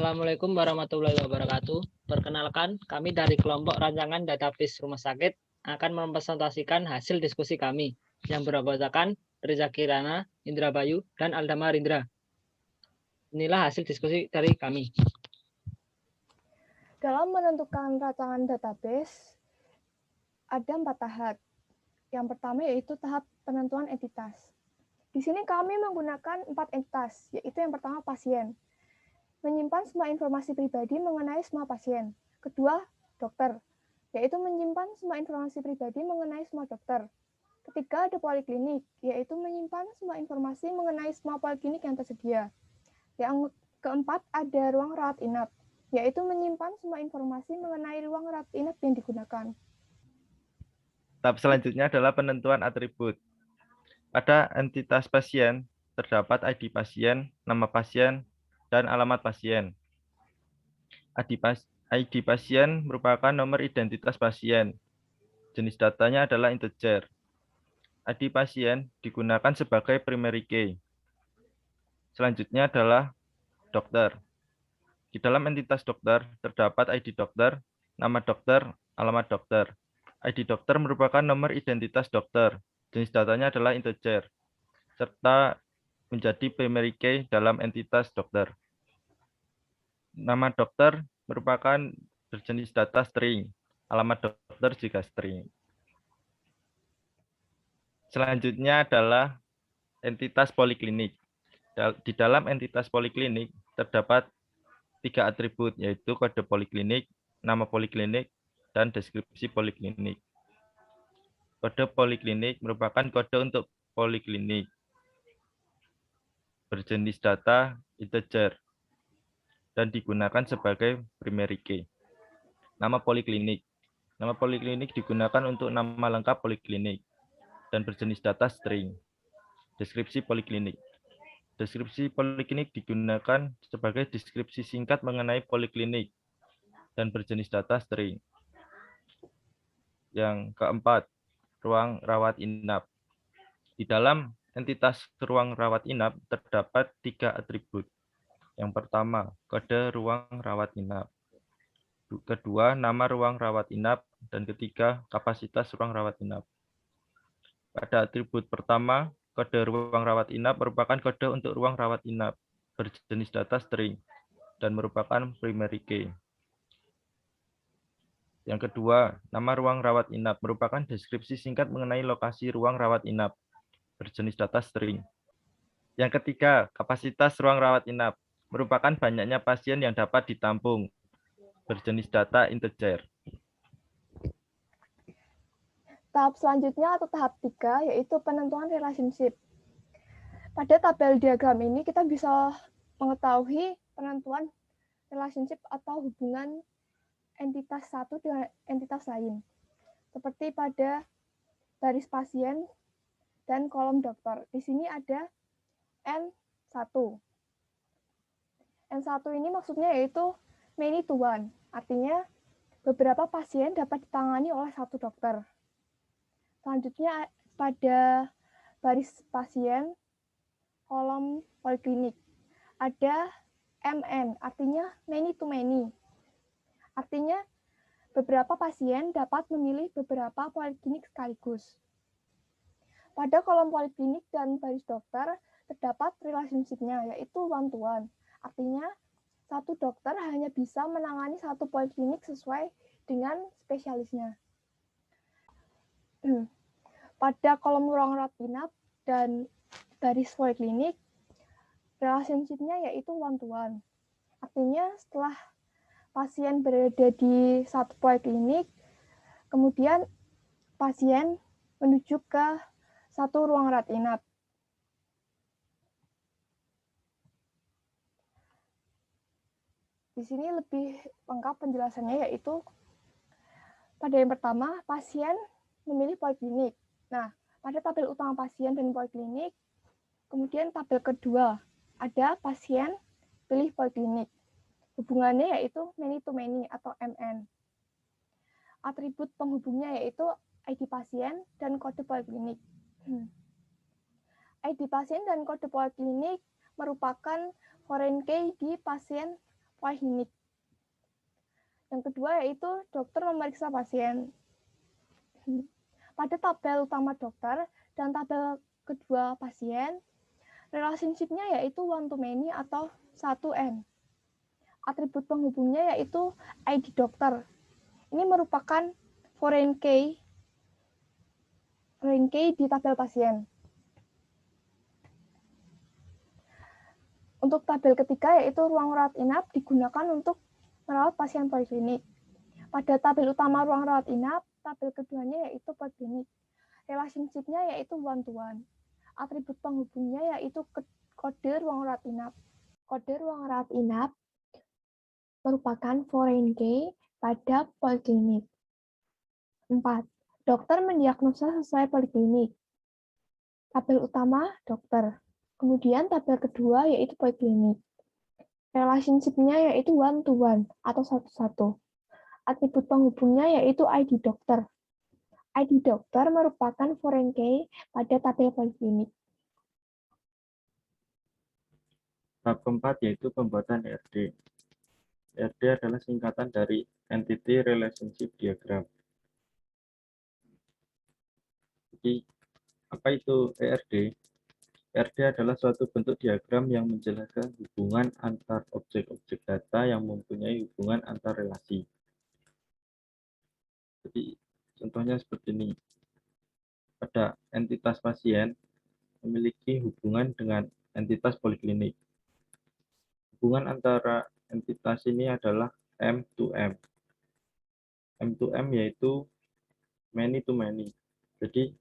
Assalamualaikum warahmatullahi wabarakatuh. Perkenalkan, kami dari kelompok rancangan database rumah sakit akan mempresentasikan hasil diskusi kami yang beranggotakan Reza Kirana, Indra Bayu, dan Aldama Rindra. Inilah hasil diskusi dari kami. Dalam menentukan rancangan database, ada 4 tahap. Yang pertama yaitu tahap penentuan entitas. Di sini kami menggunakan 4 entitas, yaitu yang pertama pasien. Menyimpan semua informasi pribadi mengenai semua pasien. Kedua, dokter, yaitu menyimpan semua informasi pribadi mengenai semua dokter. Ketiga, ada poliklinik, yaitu menyimpan semua informasi mengenai semua poliklinik yang tersedia. Yang keempat, ada ruang rawat inap, yaitu menyimpan semua informasi mengenai ruang rawat inap yang digunakan. Tahap selanjutnya adalah penentuan atribut. Pada entitas pasien, terdapat ID pasien, nama pasien, dan alamat pasien. ID pasien merupakan nomor identitas pasien. Jenis datanya adalah integer. ID pasien digunakan sebagai primary key. Selanjutnya adalah dokter. Di dalam entitas dokter, terdapat ID dokter, nama dokter, alamat dokter. ID dokter merupakan nomor identitas dokter. Jenis datanya adalah integer, serta menjadi primary key dalam entitas dokter. Nama dokter merupakan berjenis data string, alamat dokter juga string. Selanjutnya adalah entitas poliklinik. Di dalam entitas poliklinik terdapat 3 atribut, yaitu kode poliklinik, nama poliklinik, dan deskripsi poliklinik. Kode poliklinik merupakan kode untuk poliklinik. Berjenis data integer dan digunakan sebagai primary key. Nama poliklinik. Nama poliklinik digunakan untuk nama lengkap poliklinik dan berjenis data string. Deskripsi poliklinik. Deskripsi poliklinik digunakan sebagai deskripsi singkat mengenai poliklinik dan berjenis data string. Yang keempat, ruang rawat inap. Di dalam entitas ruang rawat inap terdapat 3 atribut. Yang pertama, kode ruang rawat inap. Kedua, nama ruang rawat inap. Dan ketiga, kapasitas ruang rawat inap. Pada atribut pertama, kode ruang rawat inap merupakan kode untuk ruang rawat inap, berjenis data string, dan merupakan primary key. Yang kedua, nama ruang rawat inap merupakan deskripsi singkat mengenai lokasi ruang rawat inap, berjenis data string. Yang ketiga, kapasitas ruang rawat inap merupakan banyaknya pasien yang dapat ditampung, berjenis data integer. Tahap selanjutnya atau tahap 3 yaitu penentuan relationship. Pada tabel diagram ini kita bisa mengetahui penentuan relationship atau hubungan entitas satu dengan entitas lain. Seperti pada baris pasien dan kolom dokter. Di sini ada N1. N1 ini maksudnya yaitu many to one. Artinya beberapa pasien dapat ditangani oleh satu dokter. Selanjutnya pada baris pasien kolom poliklinik ada MN, artinya many to many. Artinya beberapa pasien dapat memilih beberapa poliklinik sekaligus. Pada kolom poliklinik dan baris dokter terdapat relationship-nya, yaitu one to one. Artinya satu dokter hanya bisa menangani satu poliklinik sesuai dengan spesialisnya. Pada kolom ruang rawat inap dan baris poliklinik, relationship-nya yaitu one to one. Artinya setelah pasien berada di satu poliklinik, kemudian pasien menuju ke satu ruang rawat inap. Di sini lebih lengkap penjelasannya, yaitu pada yang pertama, pasien memilih poliklinik. Nah, pada tabel utama pasien dan poliklinik, kemudian tabel kedua, ada pasien pilih poliklinik. Hubungannya yaitu many to many atau MN. Atribut penghubungnya yaitu ID pasien dan kode poliklinik. ID pasien dan kode poliklinik merupakan foreign key di pasien poliklinik. Yang kedua yaitu dokter memeriksa pasien. Pada tabel utama dokter dan tabel kedua pasien, relationship-nya yaitu one to many atau 1N. Atribut penghubungnya yaitu ID dokter. Ini merupakan foreign key di tabel pasien. Untuk tabel ketiga yaitu ruang rawat inap digunakan untuk merawat pasien poliklinik. Pada tabel utama ruang rawat inap, tabel keduanya yaitu poliklinik. Relationship-nya yaitu one to one. Atribut penghubungnya yaitu kode ruang rawat inap. Kode ruang rawat inap merupakan foreign key pada poliklinik. 4. Dokter mendiagnosa sesuai poliklinik. Tabel utama dokter. Kemudian tabel kedua yaitu poliklinik. Relationship-nya yaitu one to one atau satu-satu. Atribut penghubungnya yaitu ID dokter. ID dokter merupakan foreign key pada tabel poliklinik. Tahap keempat yaitu pembuatan ERD. ERD adalah singkatan dari Entity Relationship Diagram. Jadi, apa itu ERD? ERD adalah suatu bentuk diagram yang menjelaskan hubungan antar objek-objek data yang mempunyai hubungan antar relasi. Jadi, contohnya seperti ini. Pada entitas pasien memiliki hubungan dengan entitas poliklinik. Hubungan antara entitas ini adalah M to M. M to M yaitu many to many. Jadi,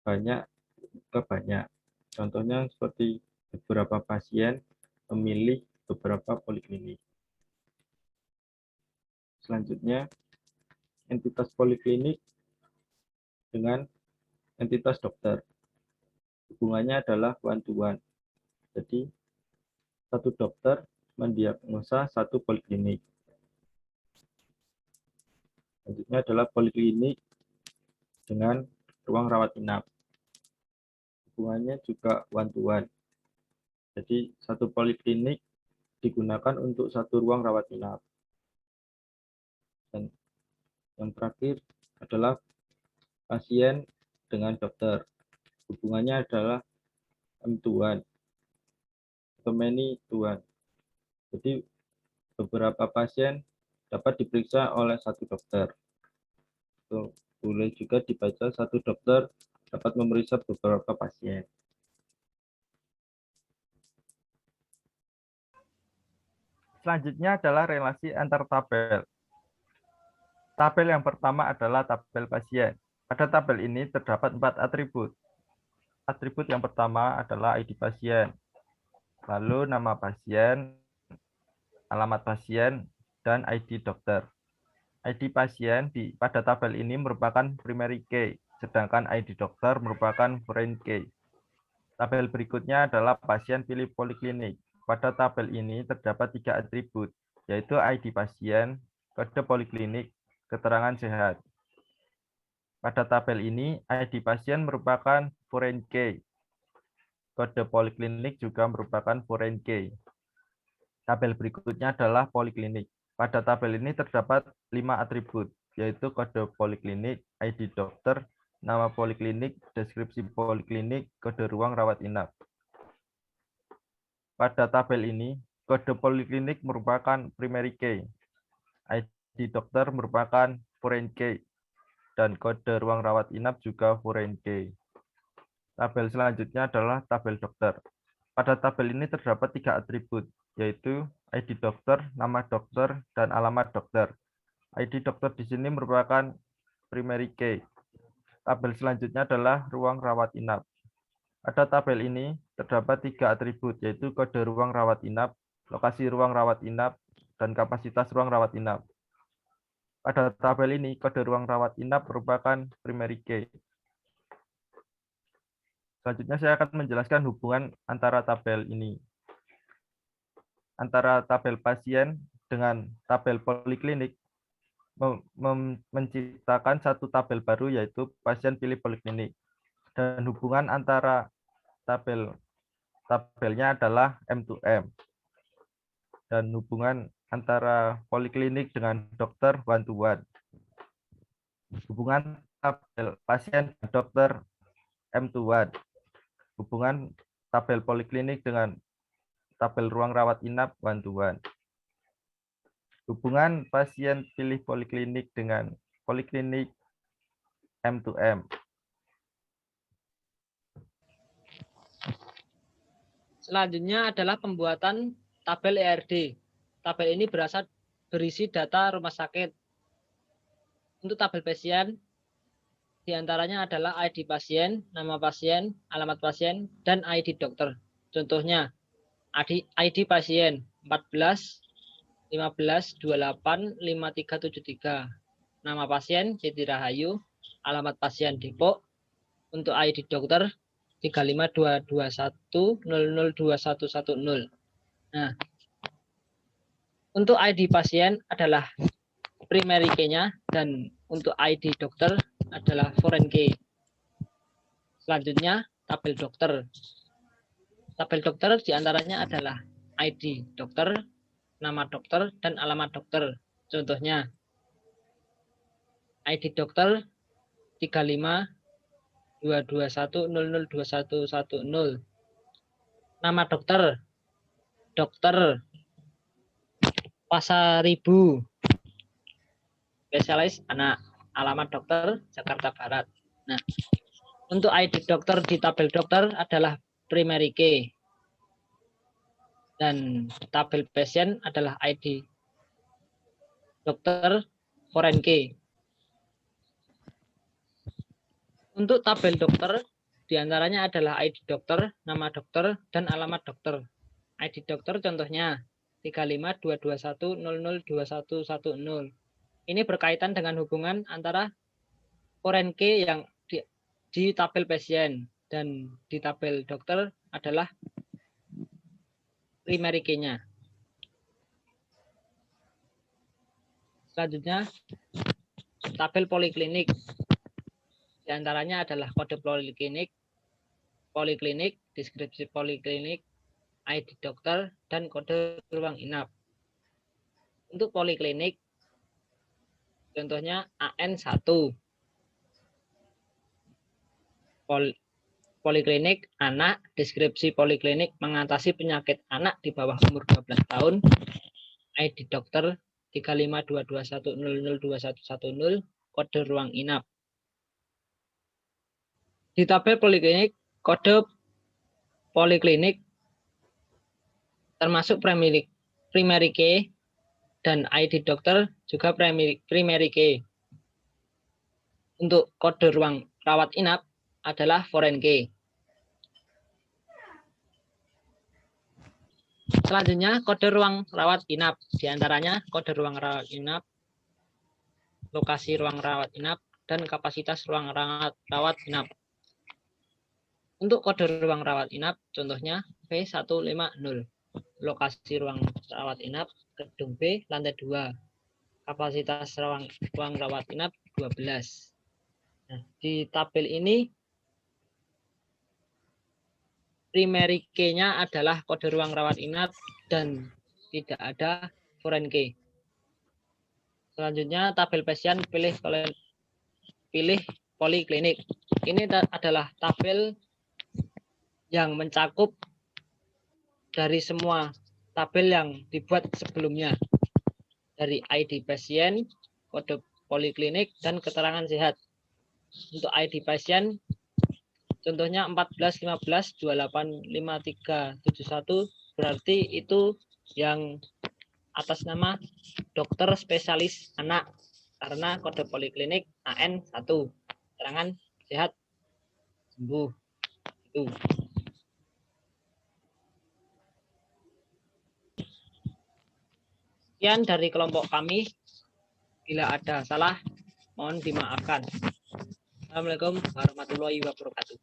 banyak ke banyak. Contohnya seperti beberapa pasien memilih beberapa poliklinik. Selanjutnya, entitas poliklinik dengan entitas dokter. Hubungannya adalah one to one. Jadi, satu dokter mendiagnosa satu poliklinik. Selanjutnya adalah poliklinik dengan ruang rawat inap. Hubungannya juga one to one. Jadi, satu poliklinik digunakan untuk satu ruang rawat inap. Dan yang terakhir adalah pasien dengan dokter. Hubungannya adalah M to one atau many to one. Jadi, beberapa pasien dapat diperiksa oleh satu dokter. Boleh juga dibaca satu dokter dapat memeriksa beberapa pasien. Selanjutnya adalah relasi antar tabel. Tabel yang pertama adalah tabel pasien. Pada tabel ini terdapat 4 atribut. Atribut yang pertama adalah ID pasien, lalu nama pasien, alamat pasien, dan ID dokter. ID pasien pada tabel ini merupakan primary key, sedangkan ID dokter merupakan foreign key. Tabel berikutnya adalah pasien pilih poliklinik. Pada tabel ini terdapat 3 atribut, yaitu ID pasien, kode poliklinik, keterangan sehat. Pada tabel ini, ID pasien merupakan foreign key. Kode poliklinik juga merupakan foreign key. Tabel berikutnya adalah poliklinik. Pada tabel ini terdapat 5 atribut, yaitu kode poliklinik, ID dokter, nama poliklinik, deskripsi poliklinik, kode ruang rawat inap. Pada tabel ini, kode poliklinik merupakan primary key, ID dokter merupakan foreign key, dan kode ruang rawat inap juga foreign key. Tabel selanjutnya adalah tabel dokter. Pada tabel ini terdapat 3 atribut, yaitu ID dokter, nama dokter, dan alamat dokter. ID dokter di sini merupakan primary key. Tabel selanjutnya adalah ruang rawat inap. Pada tabel ini terdapat 3 atribut, yaitu kode ruang rawat inap, lokasi ruang rawat inap, dan kapasitas ruang rawat inap. Pada tabel ini, kode ruang rawat inap merupakan primary key. Selanjutnya saya akan menjelaskan hubungan antara tabel ini. Antara tabel pasien dengan tabel poliklinik menciptakan satu tabel baru, yaitu pasien pilih poliklinik. Dan hubungan antara tabelnya adalah M to M. dan hubungan antara poliklinik dengan dokter one to one. Hubungan tabel pasien dan dokter M to one. Hubungan tabel poliklinik dengan tabel ruang rawat inap one to one. Hubungan pasien pilih poliklinik dengan poliklinik M to M. Selanjutnya adalah pembuatan tabel ERD. Tabel ini berisi data rumah sakit. Untuk tabel pasien, diantaranya adalah ID pasien, nama pasien, alamat pasien, dan ID dokter. Contohnya, ID pasien 14 15 28 5373. Nama pasien Siti Rahayu, alamat pasien Depok. Untuk ID dokter 35221002110. Nah, untuk ID pasien adalah primary key-nya dan untuk ID dokter adalah foreign key. Selanjutnya tabel dokter. Tabel dokter diantaranya adalah ID dokter, nama dokter, dan alamat dokter. Contohnya ID dokter 35 221002110. Nama dokter Dokter Pasaribu, spesialis anak. Alamat dokter Jakarta Barat. Nah, untuk ID dokter di tabel dokter adalah primary key. Dan tabel pasien adalah ID dokter foreign key. Untuk tabel dokter diantaranya adalah ID dokter, nama dokter, dan alamat dokter. ID dokter contohnya 35221002110. Ini berkaitan dengan hubungan antara foreign key yang di tabel pasien dan di tabel dokter adalah primary key-nya. Selanjutnya tabel poliklinik. Di antaranya adalah kode poliklinik, deskripsi poliklinik, ID dokter, dan kode ruang inap. Untuk poliklinik, contohnya AN1. Poliklinik anak, deskripsi poliklinik mengatasi penyakit anak di bawah umur 12 tahun, ID dokter 35221002110, kode ruang inap. Di tabel poliklinik, kode poliklinik termasuk primary key dan ID dokter juga primary key. Untuk kode ruang rawat inap adalah foreign key. Selanjutnya kode ruang rawat inap. Di antaranya kode ruang rawat inap, lokasi ruang rawat inap, dan kapasitas ruang rawat inap. Untuk kode ruang rawat inap, contohnya V150. Lokasi ruang rawat inap, gedung B, lantai 2. Kapasitas ruang rawat inap 12. Nah, di tabel ini, primary key-nya adalah kode ruang rawat inap dan tidak ada foreign key. Selanjutnya, tabel pasien pilih poliklinik. Ini adalah tabel yang mencakup dari semua tabel yang dibuat sebelumnya. Dari ID pasien, kode poliklinik, dan keterangan sehat. Untuk ID pasien, contohnya 14 15 28 5371, berarti itu yang atas nama dokter spesialis anak karena kode poliklinik AN1. Keterangan sehat sembuh. Itu. Sekian dari kelompok kami. Bila ada salah, mohon dimaafkan. Assalamualaikum warahmatullahi wabarakatuh.